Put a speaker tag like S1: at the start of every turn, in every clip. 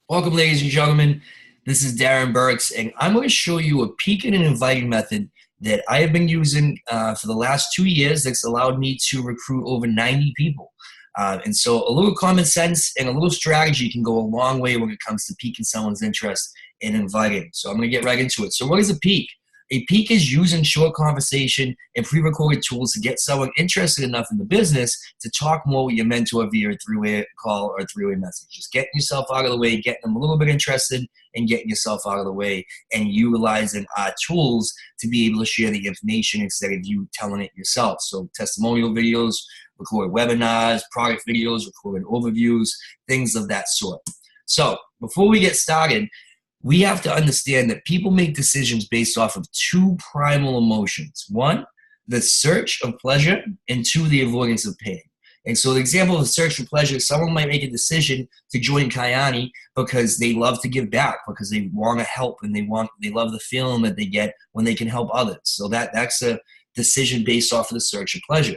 S1: Welcome, ladies and gentlemen. This is Darren Birks, and I'm going to show you a peaking and inviting method that I have been using for the last 2 years that's allowed me to recruit over 90 people. And so a little common sense and a little strategy can go a long way when it comes to piquing someone's interest and inviting. So I'm going to get right into it. So what is a pique? A peak is using short conversation and pre-recorded tools to get someone interested enough in the business to talk more with your mentor via a three-way call or a three-way message. Just getting yourself out of the way, getting them a little bit interested, and getting yourself out of the way, and utilizing tools to be able to share the information instead of you telling it yourself. So testimonial videos, record webinars, product videos, recorded overviews, things of that sort. So before we get started, we have to understand that people make decisions based off of two primal emotions. One, the search of pleasure, and two, the avoidance of pain. And so the example of the search for pleasure, someone might make a decision to join Kayani because they love to give back, because they want to help, and they love the feeling that they get when they can help others. So that's a decision based off of the search of pleasure.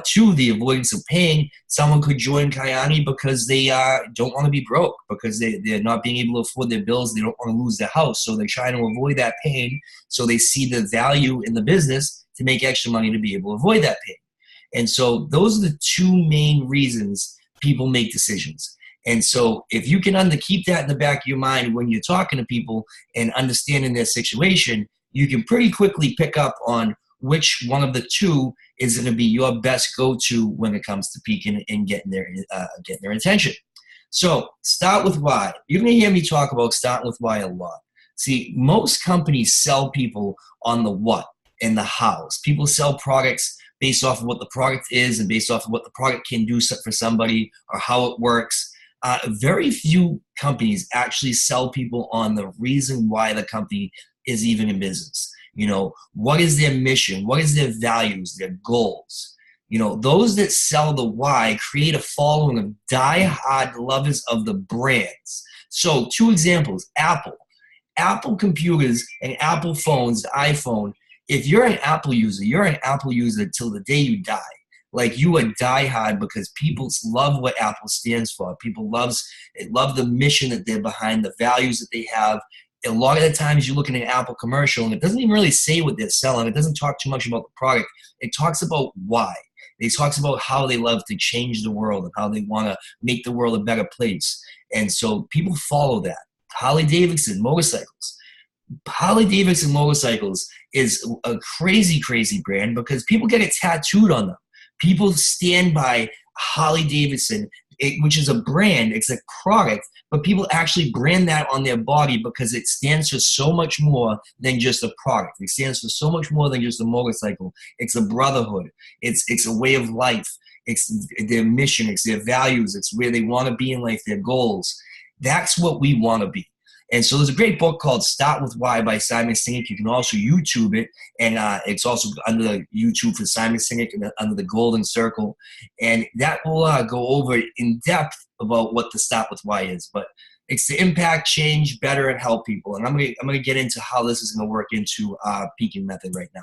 S1: Two, the avoidance of pain. Someone could join Kayani because they don't want to be broke, because they're not being able to afford their bills. They don't want to lose their house. So they're trying to avoid that pain. So they see the value in the business to make extra money to be able to avoid that pain. And so those are the two main reasons people make decisions. And so if you can keep that in the back of your mind when you're talking to people and understanding their situation, you can pretty quickly pick up on which one of the two is going to be your best go-to when it comes to peaking and getting their attention. So start with why. You're going to hear me talk about starting with why a lot. See, most companies sell people on the what and the hows. People sell products based off of what the product is and based off of what the product can do for somebody or how it works. Very few companies actually sell people on the reason why the company is even in business. You know, what is their mission? What is their values, their goals? You know, those that sell the why create a following of die-hard lovers of the brands. So two examples, Apple computers and Apple phones, the iPhone. If you're an Apple user, you're an Apple user till the day you die. Like, you are die-hard because people love what Apple stands for. People love the mission that they're behind, the values that they have. A lot of the times you look at an Apple commercial and it doesn't even really say what they're selling. It doesn't talk too much about the product. It talks about why. It talks about how they love to change the world and how they want to make the world a better place. And so people follow that. Harley-Davidson motorcycles. Harley-Davidson motorcycles is a crazy, crazy brand because people get it tattooed on them. People stand by Harley-Davidson, which is a brand. It's a product, but people actually brand that on their body because it stands for so much more than just a product. It stands for so much more than just a motorcycle. It's a brotherhood. It's a way of life. It's their mission. It's their values. It's where they want to be in life, their goals. That's what we want to be. And so there's a great book called Start With Why by Simon Sinek. You can also YouTube it, and it's also under YouTube for Simon Sinek and under the Golden Circle. And that will go over in depth about what the Start With Why is. But it's to impact, change, better, and help people. And I'm gonna get into how this is gonna work into peaking method right now.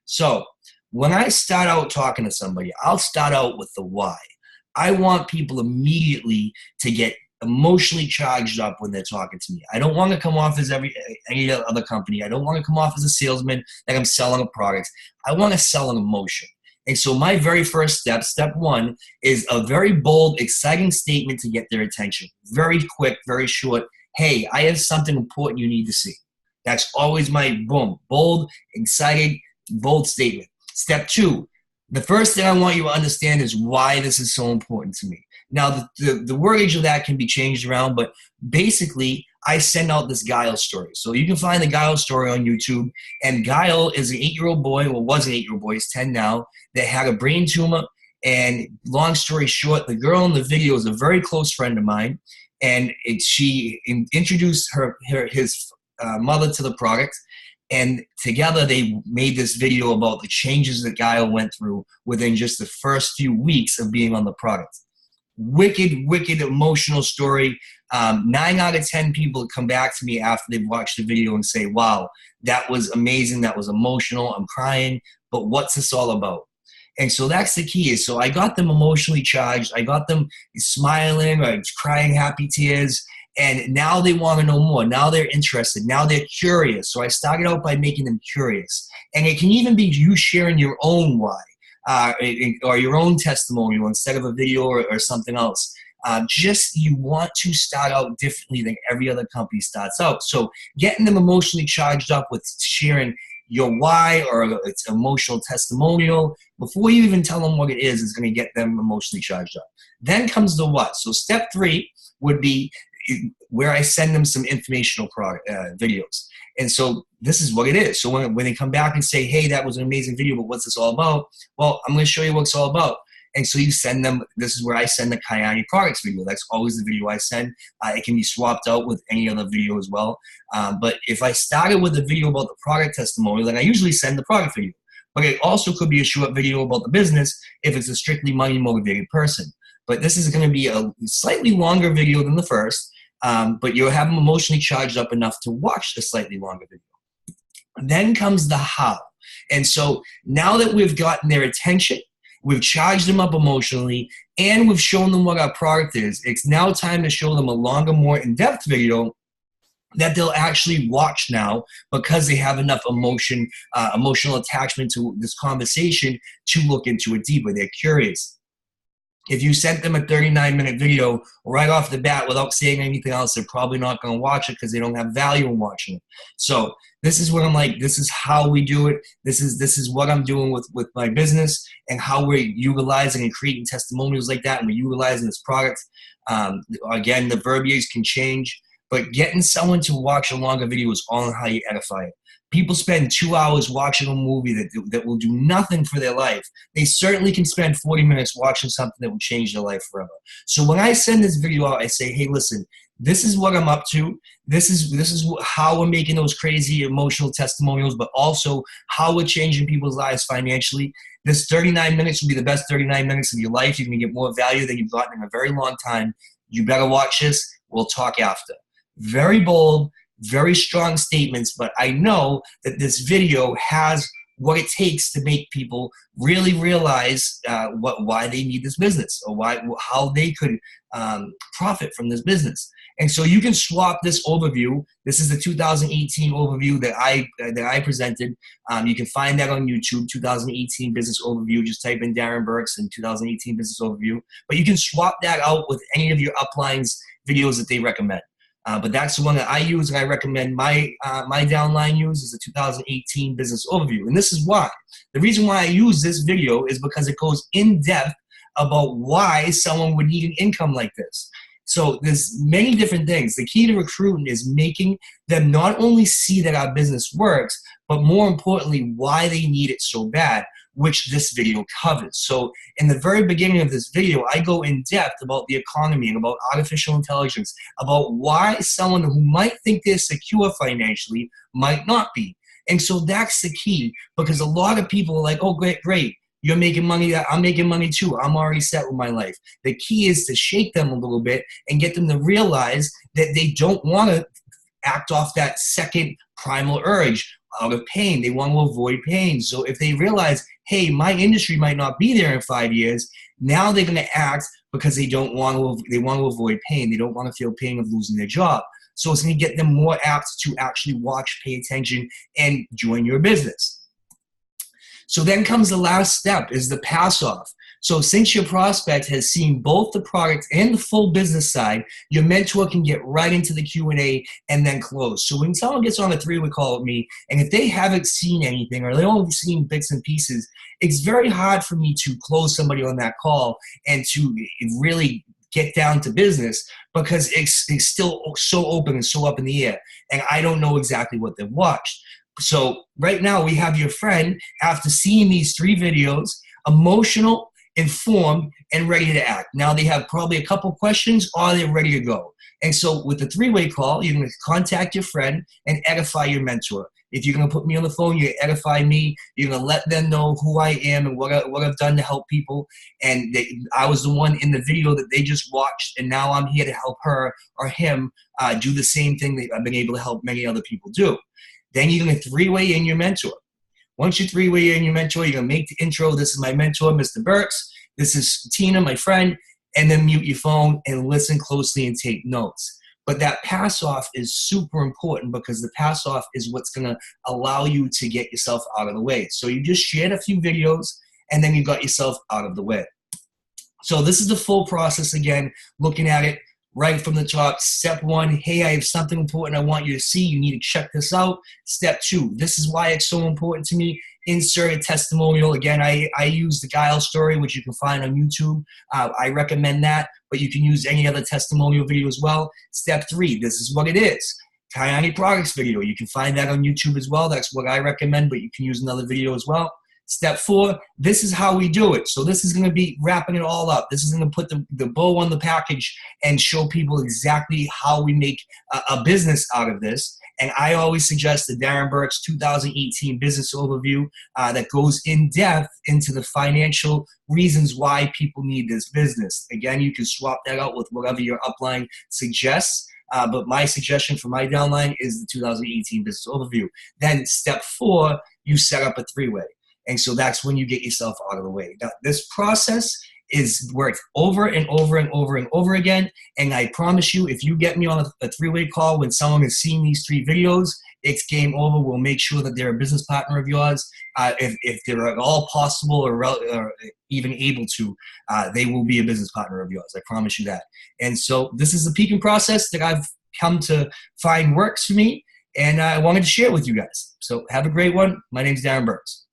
S1: So when I start out talking to somebody, I'll start out with the why. I want people immediately to get emotionally charged up when they're talking to me. I don't want to come off as any other company. I don't want to come off as a salesman that I'm selling a product. I want to sell an emotion. And so my very first step one, is a very bold, exciting statement to get their attention. Very quick, very short. Hey, I have something important you need to see. That's always my boom, bold, excited, bold statement. Step two, the first thing I want you to understand is why this is so important to me. Now, the wordage of that can be changed around, but basically, I send out this Guile story. So you can find the Guile story on YouTube. And Guile is an 8-year-old boy, well, was an 8-year-old boy, he's 10 now, that had a brain tumor. And long story short, the girl in the video is a very close friend of mine. And she introduced his mother to the product. And together they made this video about the changes that Guile went through within just the first few weeks of being on the product. Wicked, wicked emotional story. 9 out of 10 people come back to me after they've watched the video and say, wow, that was amazing. That was emotional. I'm crying. But what's this all about? And so that's the key. So I got them emotionally charged. I got them smiling or crying happy tears. And now they want to know more. Now they're interested. Now they're curious. So I started out by making them curious. And it can even be you sharing your own why, or your own testimonial instead of a video or something else. Just you want to start out differently than every other company starts out. So getting them emotionally charged up with sharing your why or its emotional testimonial before you even tell them what it is going to get them emotionally charged up. Then comes the what. So step 3 would be where I send them some informational videos. And so this is what it is. So when they come back and say, hey, that was an amazing video, but what's this all about? Well, I'm going to show you what it's all about. And so you send them, this is where I send the Kyani products video. That's always the video I send. It can be swapped out with any other video as well. But if I started with a video about the product testimonial, then I usually send the product video. But it also could be a short video about the business if it's a strictly money motivated person. But this is going to be a slightly longer video than the first, but you'll have them emotionally charged up enough to watch the slightly longer video. Then comes the how. And so now that we've gotten their attention, we've charged them up emotionally, and we've shown them what our product is, it's now time to show them a longer, more in-depth video that they'll actually watch now because they have enough emotional attachment to this conversation to look into it deeper. They're curious. If you sent them a 39-minute video right off the bat without saying anything else, they're probably not going to watch it because they don't have value in watching it. So this is what I'm like, this is how we do it. This is what I'm doing with my business and how we're utilizing and creating testimonials like that, and we're utilizing this product. Again, the verbiage can change, but getting someone to watch a longer video is all on how you edify it. People spend 2 hours watching a movie that will do nothing for their life. They certainly can spend 40 minutes watching something that will change their life forever. So when I send this video out, I say, hey, listen, this is what I'm up to. This is how we're making those crazy emotional testimonials, but also how we're changing people's lives financially. This 39 minutes will be the best 39 minutes of your life. You're going to get more value than you've gotten in a very long time. You better watch this. We'll talk after. Very bold, very strong statements, but I know that this video has what it takes to make people really realize why they need this business, or how they could profit from this business. And so you can swap this overview. This is the 2018 overview that I presented. You can find that on YouTube, 2018 business overview. Just type in Darren Birks and 2018 business overview. But you can swap that out with any of your uplines videos that they recommend. But that's the one that I use, and I recommend my downline use is the 2018 business overview. And this is why. The reason why I use this video is because it goes in depth about why someone would need an income like this. So there's many different things. The key to recruiting is making them not only see that our business works, but more importantly, why they need it so bad, which this video covers. So in the very beginning of this video, I go in depth about the economy and about artificial intelligence, about why someone who might think they're secure financially might not be. And so that's the key, because a lot of people are like, oh, great. You're making money, I'm making money too. I'm already set with my life. The key is to shake them a little bit and get them to realize that they don't want to act off that second primal urge out of pain. They want to avoid pain. So if they realize, hey, my industry might not be there in 5 years, now they're going to act because they want to avoid pain. They don't want to feel pain of losing their job. So it's going to get them more apt to actually watch, pay attention, and join your business. So then comes the last step, is the pass off. So since your prospect has seen both the product and the full business side, your mentor can get right into the Q&A and then close. So when someone gets on a 3-way call with me, and if they haven't seen anything or they've only seen bits and pieces, it's very hard for me to close somebody on that call and to really get down to business, because it's still so open and so up in the air, and I don't know exactly what they've watched. So right now we have your friend, after seeing these 3 videos, emotional, informed, and ready to act. Now they have probably a couple questions, or they're ready to go. And so with the 3-way call, you're going to contact your friend and edify your mentor. If you're going to put me on the phone, you edify me. You're going to let them know who I am and what I've done to help people. And I was the one in the video that they just watched, and now I'm here to help her or him do the same thing that I've been able to help many other people do. Then you're going to 3-way in your mentor. Once you 3-way in your mentor, you're going to make the intro. This is my mentor, Mr. Birks. This is Tina, my friend. And then mute your phone and listen closely and take notes. But that pass off is super important because the pass off is what's going to allow you to get yourself out of the way. So you just shared a few videos and then you got yourself out of the way. So this is the full process again, looking at it right from the top. Step one, hey, I have something important I want you to see. You need to check this out. Step two, this is why it's so important to me. Insert a testimonial. Again, I use the Guile story, which you can find on YouTube. I recommend that, but you can use any other testimonial video as well. Step three, this is what it is. Kayani Products video. You can find that on YouTube as well. That's what I recommend, but you can use another video as well. Step four, this is how we do it. So this is going to be wrapping it all up. This is going to put the bow on the package and show people exactly how we make a business out of this. And I always suggest the Darren Birks 2018 business overview that goes in depth into the financial reasons why people need this business. Again, you can swap that out with whatever your upline suggests. But my suggestion for my downline is the 2018 business overview. Then step four, you set up a three-way. And so that's when you get yourself out of the way. Now, this process is worked over and over and over and over again. And I promise you, if you get me on a three-way call when someone has seen these 3 videos, it's game over. We'll make sure that they're a business partner of yours. If they're at all possible or even able to, they will be a business partner of yours. I promise you that. And so this is the peaking process that I've come to find works for me. And I wanted to share it with you guys. So have a great one. My name's Darren Birks.